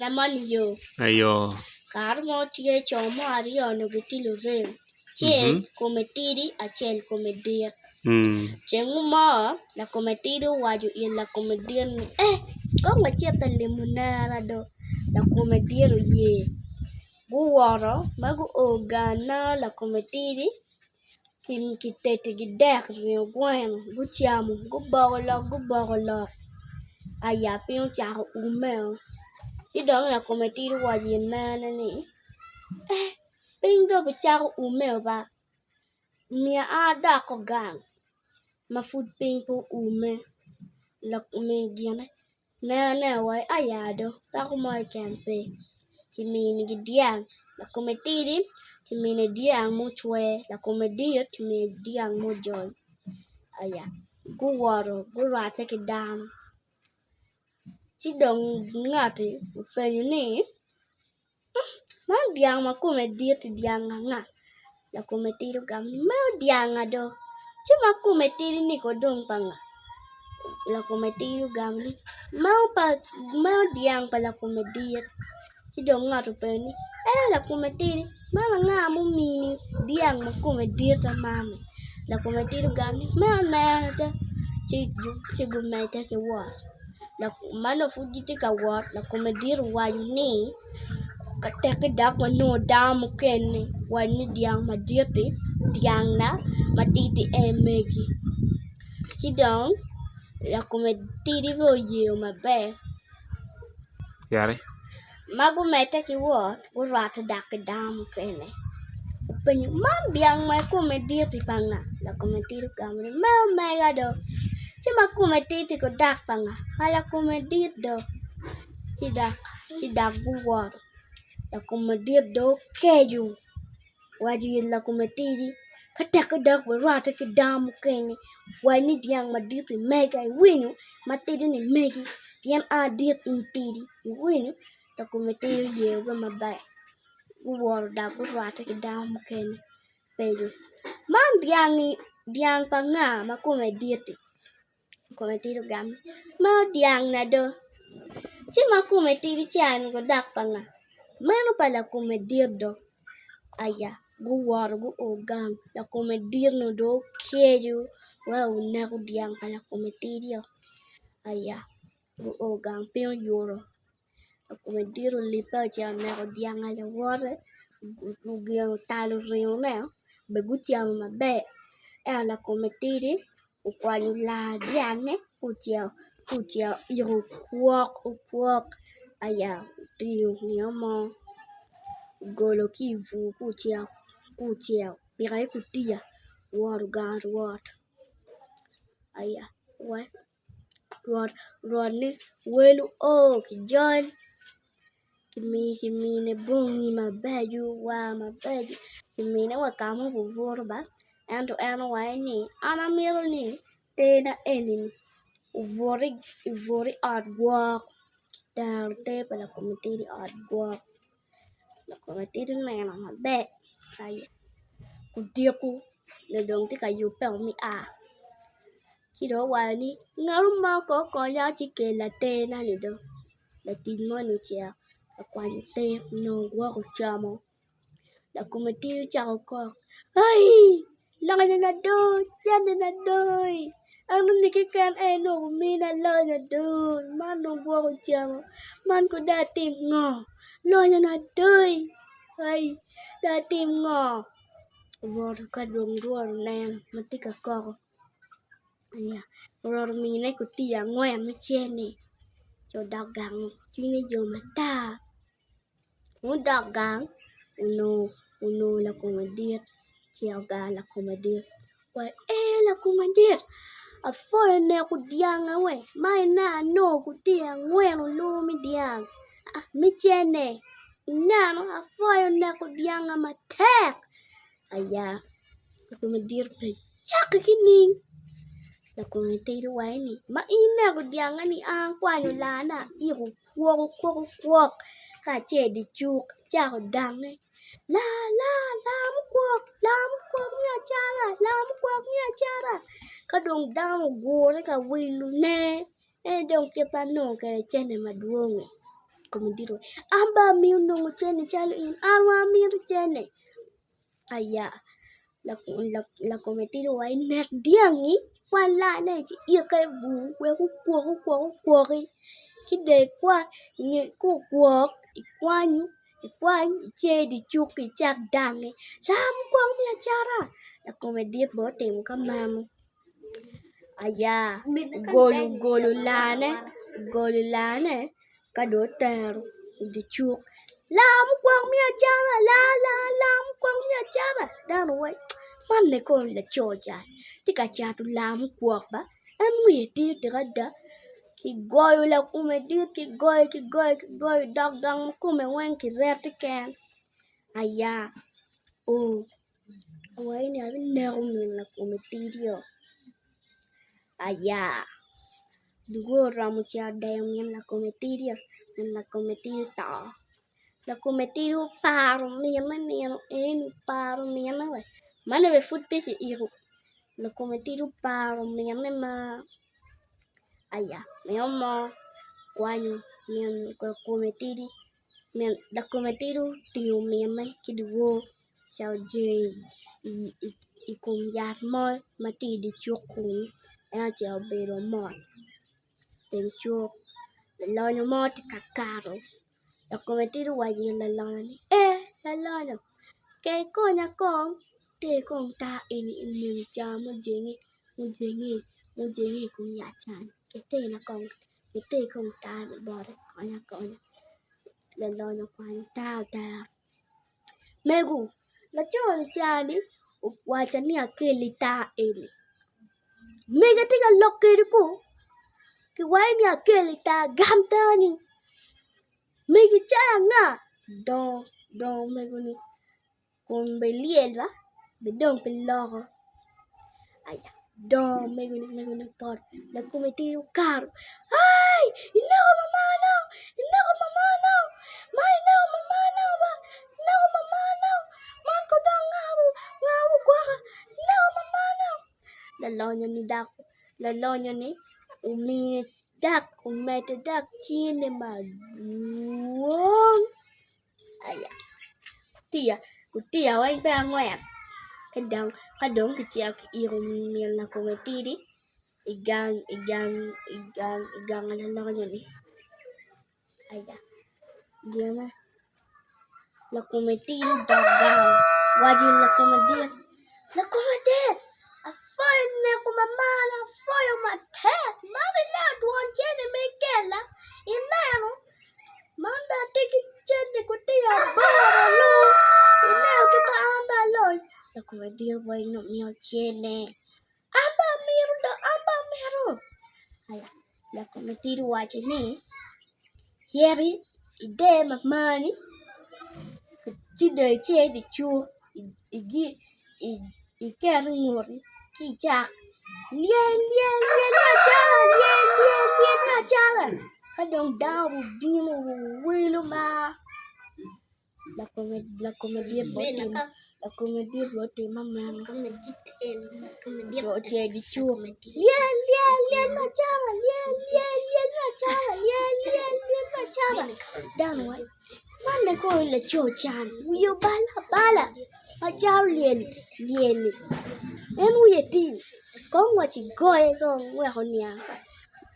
Lamon yo. Ayo. Carmo tie chomo ario no gitilo rem. Chel come tiri a chel come dir. Chengu mo la come tiri waju in la come dir ni. Kong macheta limonara do. La come dir ye. Gu woro magu ogana la come tiri. Kim kitete gidek ni gwen gu chiamu gu bogolo. Aya pion chako umeo. Chidong la come tiri waju in nana ni. Pindo bichako umeo ba. Mia ada ko gang. Mafud ping po ume. Lak ume giana. Na wai ayado. Tako mo kempe. Kimini gidiang. La come tiri. Kimini diang mo chwe. La come dir. Kimini diang mo joy. Aya. Gu waro. Gu rata ki dam. Chidong ngati. Upenyo ni. Man diang ma come dir ti diang nga. La come tiri gam. Mao diang ado. Chima come tiri ni ko dong panga. La come tiri gam ni. Mao diang pa la come dir. Chidong ngati penyo ni. La come tiri. Mama nga mo mini. Diang ma come dir ta mami. La come tiri gam ni. Mao nana ta. Chigumete ke wat. La mano fujiti ka wat. La come dir wayu ni. Kateke dak wano damu kene. Wani diang ma dirti. Diang na matiti megi. Chidong la come tiri vo yeo mabe. Yare. Magu mete ki wat. Gurata dak damu kene. Penyu man diang ma come dirti panga. La come tiri gamri. Meo mega do. Chima come tiri ko dak panga. Hala come dit do. Chidak gu wat. La come dir do keju. Waju yin la come tiri. Kateke dak rata ki damu kene. Wani diang ma dirti mega winu. Matiri ni megi. Diang a dir in tiri. Winu. La come tiri yewe mabai. Uwaro dak rata ki damu kene. Peju. Man diang pa nga ma come dirti. Come tiri gam. Ma diang na do. Chima come tiri chan ko dak pa nga. Mano pala come dir do. Aya. Gu waro gu ogang. La come dir no do keju. Wow na gu diang pala come tiri yo. Aya. Gu ogang pion yoro. La come dir lipa chan na gu diang ala waro. Gu giang talo rio na. Begu chan mabe. La come tiri. Ukwanyu la diang ne. Kuchiao. Iru kwok. Aya. Tiyo niyo mo. Golo kivu kuchiao. Pirai kutia. Waru gar wat. Aya. Rod ni. Welu kijon. Kimine bungi mabeju. Wa mabeju. Kimine wakamu buvoro ba. Ando wani. Ana miro ni. Tena enini. Uvori artwork. Down table la come tiri artwork. La come tiri nena mabe. Aya. Kudiku. Na dong tika yupe mi a. Chido wani. Ngaru mako konya chike la tena ni do. La tinmo no chia. La kwanyu te no wako chamo. La come tiri chako ko. Ay! Langa na doy. Chanda na doy. Ang nikikan no mina lo na doy. Man no wako chamo. Man ko da tim ngo. Lo na doy. Ay! Da tim ngo. Waro ka dong ruoro nen. Matika koko. Aya. Waro mine kutia ngwen na chene. Cho dagang. Chine yo mata. Dagang. Uno la come dir. Chiaga la come dir. Wai la come dir. A foyo ne ku diang we. Mai na no ku diang ngwen lo mi diang. Mi chene. Nano a foyo ne ku diang matek. Aya. La come dir pe. Chaka kining. La come tiri wai ni. Ma ina ku diang ni ang kwanyo lana. Iru kwok. Ka che di chuk. Chako dang eh. Lam kwok nya chara. Ka dong dang gore ka wilu ne. Dong kita no ka chene maduong. comediro amba miu nongo chene chalo in arwa miru chene aya la comediro wai nek diangi wala ne chi ike vu we ku ki de kwa nge ku kwok ikwanyu che di chuki chak dange lam kwang mi achara la comedir bo tem kamamu aya golu lane kado teru di chuk lam kwang mi achara lam kwang mi achara dan wai man ne ko le choja tika chatu lam kwok ba en mi ti tirada ki goyo la comedir ki goyo dang kume wen ki reti ken aya wai ni abi nego min la comedirio aya dugo ramu cha dem min la comedirio ta la comedirio paro min paro min wai mane be fut pe ki iru la comedirio paro min ma aya meu mo kwanyu min ko comediri min la comedirio tiu min mai ki dugo chao je I kum yat mo mati di chukun chao bero mo ten chuk la lonyo mo ti kakaro la comediro waji la lonyo la lonyo ke konya kong te kong ta ini cha mo jengi kum yat chan ke te na kong ke te kong ta bore konya la lonyo kwanya ta megu la chon chali wacha ni akili ta ini mega tiga lokeri ko ki wani akili ta gamtani megi changa don megu ni kon beliela bedon peloro aya don megu ni por la cometi caro ay inako mama no mai no mama no ba no mama no man ko dong ngawu kwa no mama no la lonyo ni umete dak chine maduong aya kutia wai ba ngwen kadong ki chia ki irum ni la cometiri igang la lonyo ni aya gana la cometiri dogang wajin la comedir afoy ne ko mama na foy ma tet mari na duon chene me kela inero manda tiki chene ko tia baro inero kita amba loy la comedir boy no mio chene amba miro aya la comedir wajini Yeri ide mamani chide che di chu igi iker ngori ki chak lien na chala kadong daw bimo wilo ma la comedia bote mama jo che di chu lien na chala dan wai mane ko le cho chan wiyo bala ma jaw lien en wiye ti con wa chỉ goy con wa honya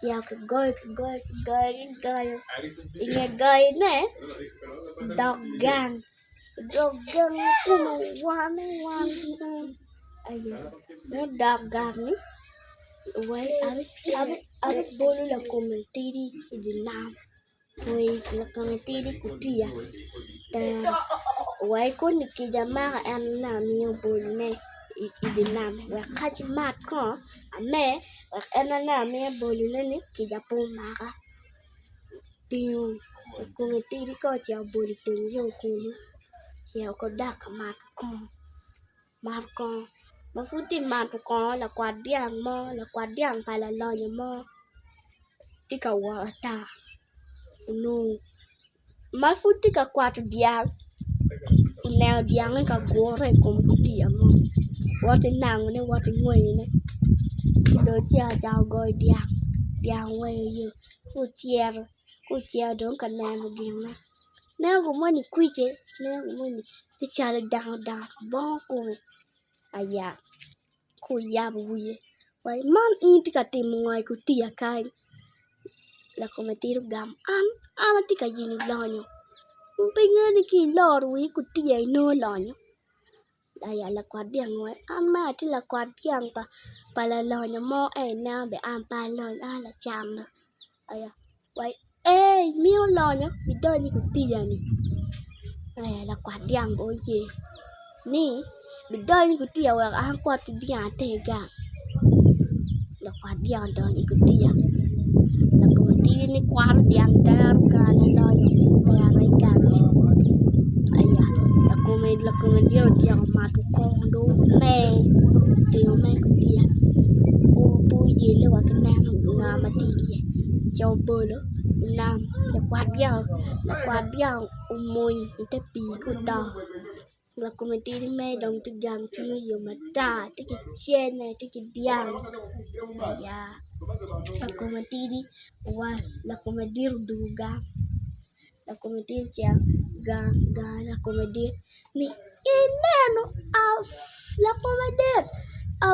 chiao cái goy nghe goy nè dog gang kuma wan ayo no dog gang ni wai abi bolu la cometiri di nam wai la cometiri kutia ta wai ko ni ki jamaa an na mi bolu ne idinam wakati mat ko ame enana me bolune ni kijapo mara tiu cometiri ko chia boli tenjo kulu chia ko dak mat ko mafuti mat ko la kwa diang pala lonyo mo tika wata no mafuti ka kwat diang uneo diang ka gore kom kutia mo wate nang ne wate ngwe ne do chia chao goy diang we yu ku chier cô chia don cả nam một game này nếu của mình quy chế nếu của mình thì trả lời đào bao cô aya cô ya bùi vậy man in thì cả tìm ngoài của tia cái là cô mới tìm gam ăn thì cả gì lo nhở bây giờ thì kỳ lo rồi của tia nó lo nhở aya là quạt điện ngoài ăn mà thì là quạt điện pa là lo nhở mò na để ăn pa lo là chạm nữa aya vậy ê miêu lo nhở bị đôi như của tia này aya là quạt điện bôi gì nè bị đôi như của tia hoặc ăn quạt thì điện thế cả là quạt điện đôi như của tia là cô mới tìm ni quạt điện ta cả là lo nhở ta lại cả này aya là cô mới điều điện mà tụ con đố mẹ điều mẹ của tia bôi gì là quả cái nam ngà mà tia châu bơi đó nam là quạt điện môi cái pi của ta là cô mới tìm mẹ đồng từ gam chưa nhiều mà ta cái trên này cái điện ya la kometidi wa la komedir duga la komedir cha ga la komedir ni ineno af la komedir a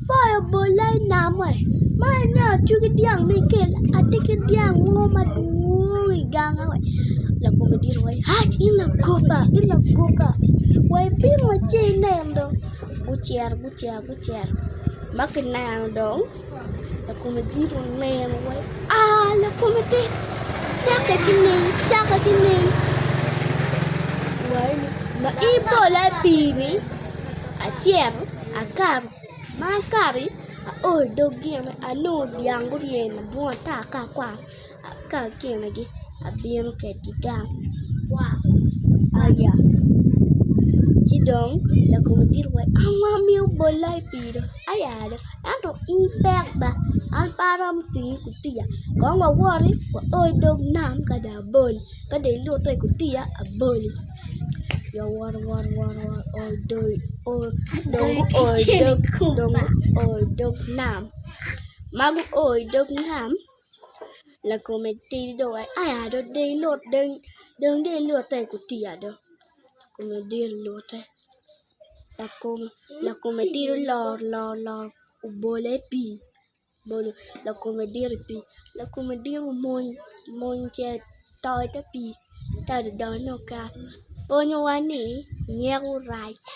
fireball na mai mai na chu cái diang mi ke ati cái diang ngo ma du ga ngai la komedir wai ha in la coca wai pin ma che nem do bucher makinang dong la comedy rong men wai la comedy chaka kinin wai ma ibo la pini a cher a kar ma kari a oi dogien a no diang gurien na buon ta ka kwa ka kien gi a bien ke tigang wa aya chỉ đón là cô mới biết vậy anh miêu bơi lại pì được ai được anh được impact ba anh param tiếng của tia có mà qua đấy ơi đông nam cả đã bơi cái đấy lụa tay của tia à bơi yo war ôi đôi ôi đông ôi đông nam mà cũng ôi đông nam là cô mới đi đâu ai được đây lụa đừng đây lụa tay của tia đâu cô mới đi lụa tay la comedia lo bole pi bolo la comedia mon che toy ta pi ta de no ka onyo wani nyeru right